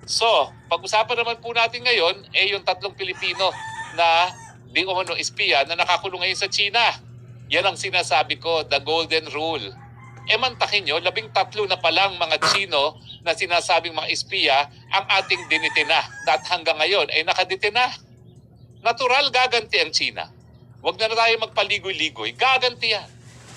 So, pag-usapan naman po natin ngayon, yung tatlong Pilipino na di umano espiya na nakakulong ngayon sa China. Yan ang sinasabi ko, the golden rule. Mantakin nyo, 13 na palang mga Chino na sinasabing mga espiya ang ating dinitina. At hanggang ngayon ay nakadetina. Natural gaganti ang China. Huwag na tayo magpaligoy-ligoy. Gaganti yan.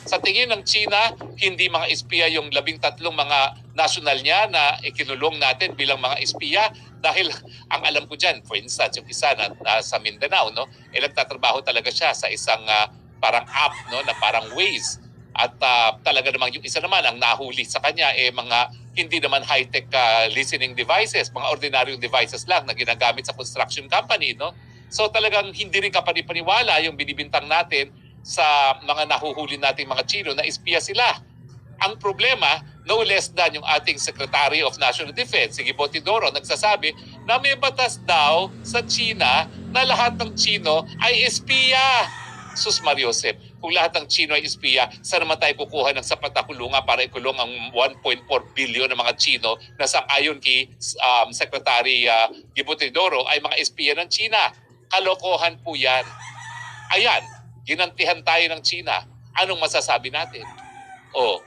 Sa tingin ng China, hindi mga espiya yung 13 mga national niya na ikinulong natin bilang mga espiya dahil ang alam ko dyan, for instance, yung isa na sa Mindanao, no, nagtatrabaho talaga siya sa isang parang app, no, na parang Waze. At talaga namang yung isa naman ang nahuli sa kanya mga hindi naman high-tech listening devices, mga ordinaryong devices lang na ginagamit sa construction company, no? So talagang hindi rin kapanipaniwala yung binibintang natin sa mga nahuhuli nating mga Chino na espiya sila. Ang problema, no less than yung ating Secretary of National Defense, si Gibo Teodoro, nagsasabi na may batas daw sa China na lahat ng Chino ay espiya. Sus Mariosep, kung lahat ng Chino ay espiya, saan naman tayo kukuha ng sapat na kulungan para ikulong ang 1.4 billion ng mga Chino na sang-ayon kay Secretary Gibo Teodoro ay mga espiya ng China? Kalokohan po yan. Ayan, ginantihan tayo ng China. Anong masasabi natin? O,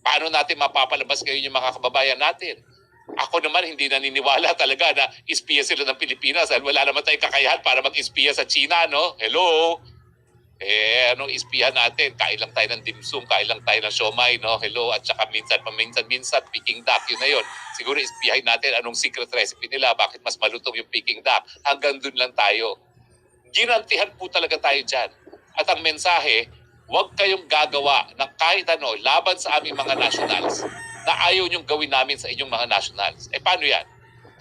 paano natin mapapalabas ngayon yung mga kababayan natin? Ako naman hindi naniniwala talaga na espiya sila ng Pilipinas dahil wala naman tayong kakayahan para mag-espiya sa China, no? Hello? Anong espiya natin? Kain lang tayo ng dimsum, kain lang tayo ng siomay, no? Hello? At saka minsan Peking duck, yun na yun. Siguro espiyahin natin anong secret recipe nila, bakit mas malutong yung Peking duck. Hanggang dun lang tayo. Ginantihan po talaga tayo dyan. At ang mensahe, huwag kayong gagawa ng kahit ano laban sa aming mga nationals na ayaw niyong gawin namin sa inyong mga nationals. Paano yan?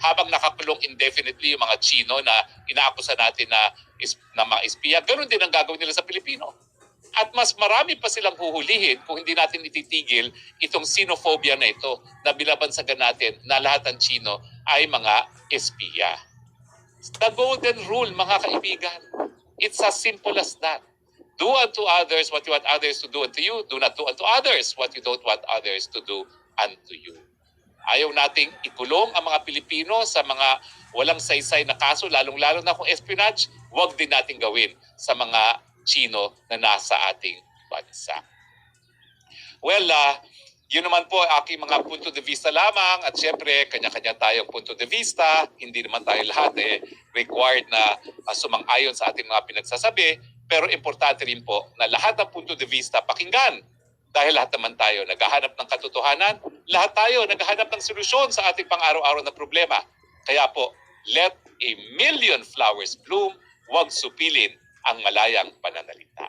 Habang nakakulong indefinitely yung mga Chino na inaakusa natin na mga espiya, ganun din ang gagawin nila sa Pilipino. At mas marami pa silang huhulihin kung hindi natin ititigil itong xenophobia na ito na binabansagan natin na lahat ng Chino ay mga espiya. The golden rule, mga kaibigan. It's as simple as that. Do unto others what you want others to do unto you. Do not do unto others what you don't want others to do unto you. Ayaw nating ikulong ang mga Pilipino sa mga walang saysay na kaso, lalong-lalo na kung espionage, huwag din natin gawin sa mga Chino na nasa ating bansa. Well, yun naman po aking mga punto de vista lamang at syempre kanya-kanya tayong punto de vista. Hindi naman tayo lahat required na sumang-ayon sa ating mga pinagsasabi. Pero importante rin po na lahat ng punto de vista pakinggan. Dahil lahat naman tayo naghahanap ng katotohanan, lahat tayo naghahanap ng solusyon sa ating pang-araw-araw na problema. Kaya po, let a million flowers bloom, huwag supilin ang malayang pananalita.